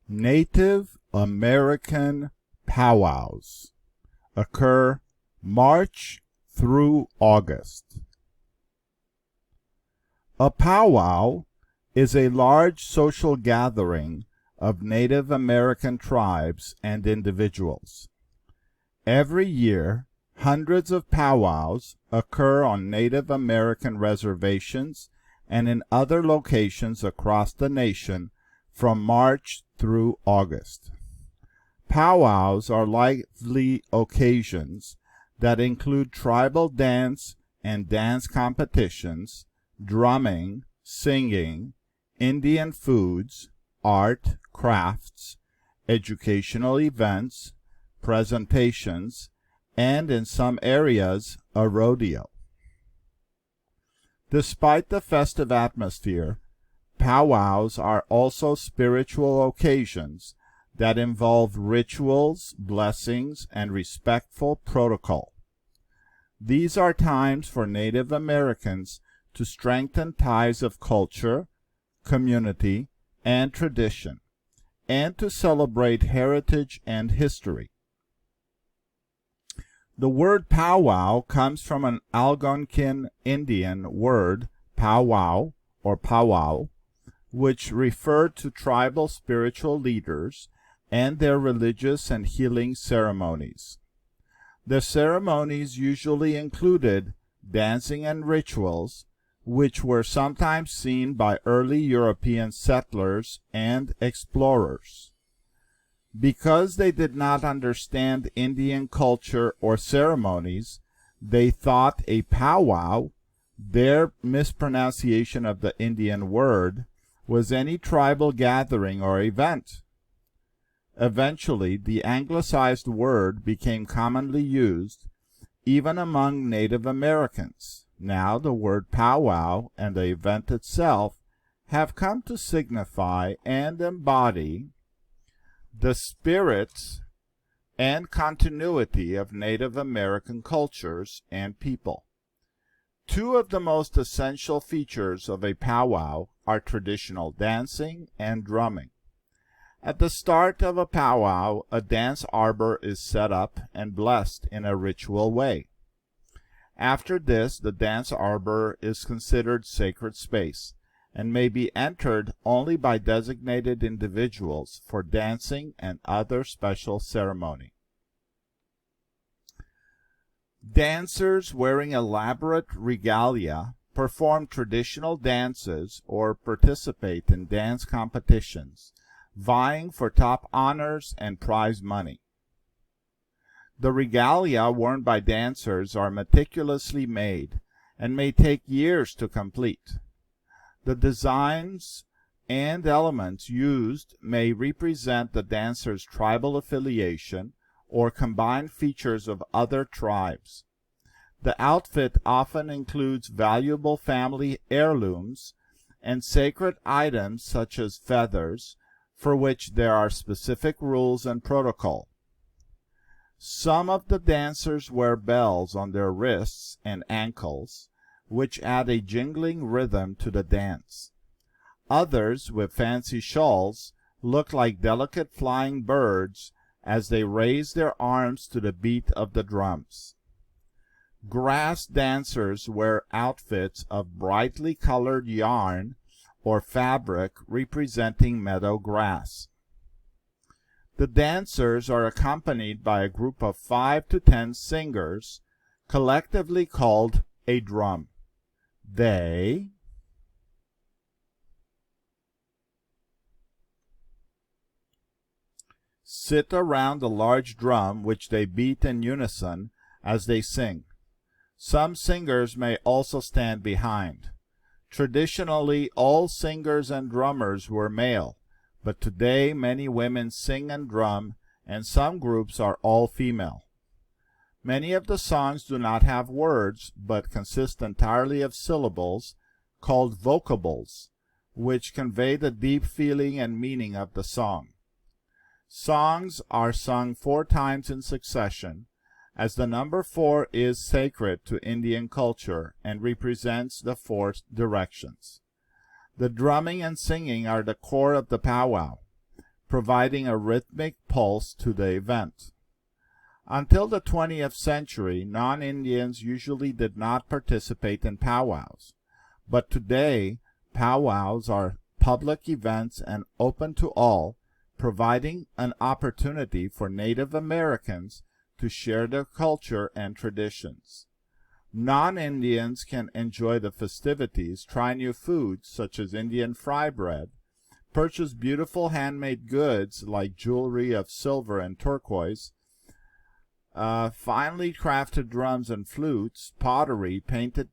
Native American Pow Wows occur March through August. A powwow is a large social gathering of Native American tribes and individuals. Every year, hundreds of powwows occur on Native American reservations and in other locations across the nation from March through August. Powwows are lively occasions that include tribal dance and dance competitions, drumming, singing, Indian foods, art, crafts, educational events, presentations, and in some areas, a rodeo. Despite the festive atmosphere, powwows are also spiritual occasions that involve rituals, blessings, and respectful protocol. These are times for Native Americans to strengthen ties of culture, community, and tradition, and to celebrate heritage and history. The word powwow comes from an Algonquin Indian word, powwow or powwow, which referred to tribal spiritual leaders and their religious and healing ceremonies. The ceremonies usually included dancing and rituals, which were sometimes seen by early European settlers and explorers. Because they did not understand Indian culture or ceremonies, they thought a powwow, their mispronunciation of the Indian word, was any tribal gathering or event. Eventually, the anglicized word became commonly used, even among Native Americans. Now the word powwow and the event itself have come to signify and embody the spirit and continuity of Native American cultures and people. Two of the most essential features of a powwow are traditional dancing and drumming. At the start of a powwow, a dance arbor is set up and blessed in a ritual way. After this, the dance arbor is considered sacred space and may be entered only by designated individuals for dancing and other special ceremony. Dancers wearing elaborate regalia perform traditional dances or participate in dance competitions, vying for top honors and prize money. The regalia worn by dancers are meticulously made and may take years to complete. The designs and elements used may represent the dancer's tribal affiliation or combine features of other tribes. The outfit often includes valuable family heirlooms and sacred items such as feathers, for which there are specific rules and protocol. Some of the dancers wear bells on their wrists and ankles, which add a jingling rhythm to the dance. Others, with fancy shawls, look like delicate flying birds as they raise their arms to the beat of the drums. Grass dancers wear outfits of brightly colored yarn or fabric representing meadow grass. The dancers are accompanied by a group of 5 to 10 singers, collectively called a drum. They sit around a large drum which they beat in unison as they sing. Some singers may also stand behind. Traditionally, all singers and drummers were male, but today many women sing and drum, and some groups are all female. Many of the songs do not have words, but consist entirely of syllables, called vocables, which convey the deep feeling and meaning of the song. Songs are sung 4 times in succession, as the number 4 is sacred to Indian culture and represents the 4 directions. The drumming and singing are the core of the powwow. providing a rhythmic pulse to the event. Until the 20th century, non-Indians usually did not participate in powwows, but today powwows are public events and open to all, providing an opportunity for Native Americans to share their culture and traditions. Non-Indians can enjoy the festivities, try new foods such as Indian fry bread, purchase beautiful handmade goods like jewelry of silver and turquoise, finely crafted drums and flutes, pottery, painted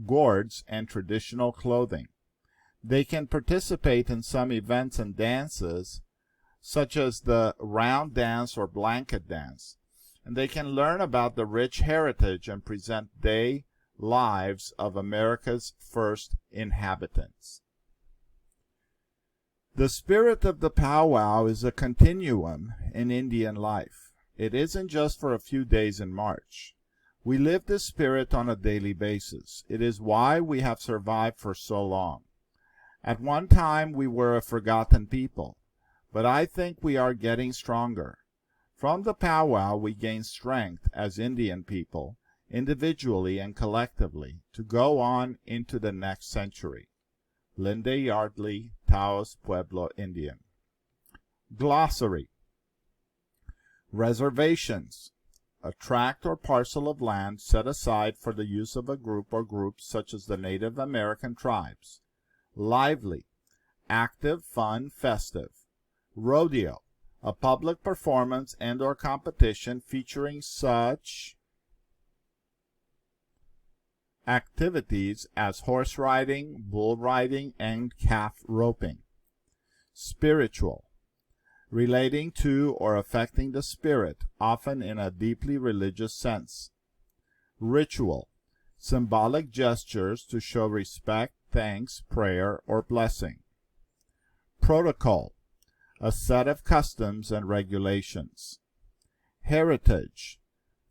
gourds, and traditional clothing. They can participate in some events and dances, such as the round dance or blanket dance, and they can learn about the rich heritage and present-day lives of America's first inhabitants. The spirit of the powwow is a continuum in Indian life. It isn't just for a few days in March. We live this spirit on a daily basis. It is why we have survived for so long. At one time we were a forgotten people, but I think we are getting stronger. From the powwow we gain strength as Indian people, individually and collectively, to go on into the next century. Linde Yardley, Taos Pueblo Indian. Glossary. Reservations. A tract or parcel of land set aside for the use of a group or groups such as the Native American tribes. Lively. Active, fun, festive. Rodeo. A public performance and or competition featuring such activities as horse riding, bull riding, and calf roping. Spiritual. Relating to or affecting the spirit, often in a deeply religious sense. Ritual. Symbolic gestures to show respect, thanks, prayer, or blessing. Protocol. A set of customs and regulations. Heritage.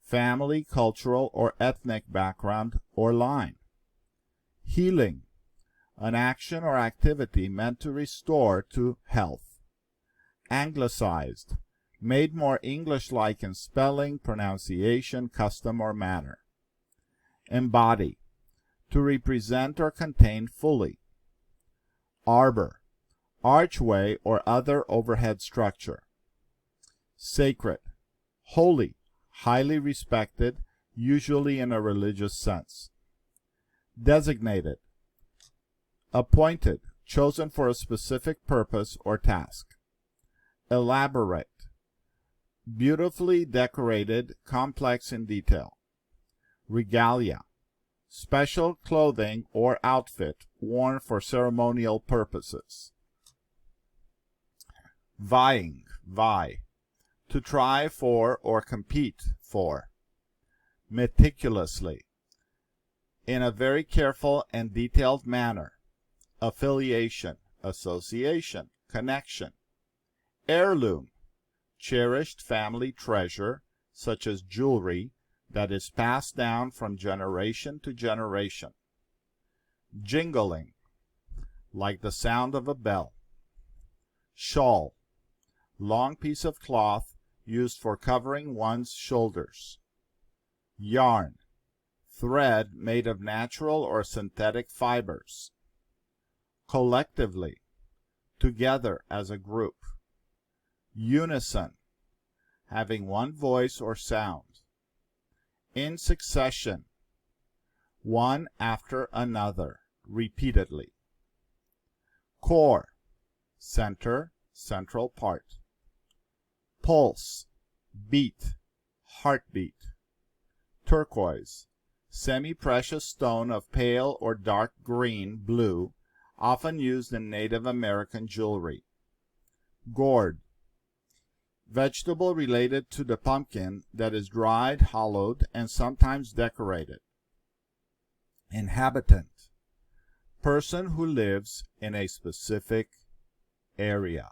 Family, cultural, or ethnic background or line. Healing. An action or activity meant to restore to health. Anglicized. Made more English-like in spelling, pronunciation, custom, or manner. Embody. To represent or contain fully. Arbor. Archway or other overhead structure. Sacred. Holy. Highly respected, usually in a religious sense. Designated. Appointed. Chosen for a specific purpose or task. Elaborate. Beautifully decorated, complex in detail. Regalia. Special clothing or outfit worn for ceremonial purposes. Vying. Vie. To try for or compete for. Meticulously. In a very careful and detailed manner. Affiliation, association, connection. Heirloom. Cherished family treasure, such as jewelry, that is passed down from generation to generation. Jingling. Like the sound of a bell. Shawl. Long piece of cloth used for covering one's shoulders. Yarn. Thread made of natural or synthetic fibers. Collectively. Together as a group. Unison. Having one voice or sound. In succession. One after another, repeatedly. Core. Center, central part. Pulse. Beat. Heartbeat. Turquoise. Semi-precious stone of pale or dark green, blue, often used in Native American jewelry. Gourd. Vegetable related to the pumpkin that is dried, hollowed, and sometimes decorated. Inhabitant. Person who lives in a specific area.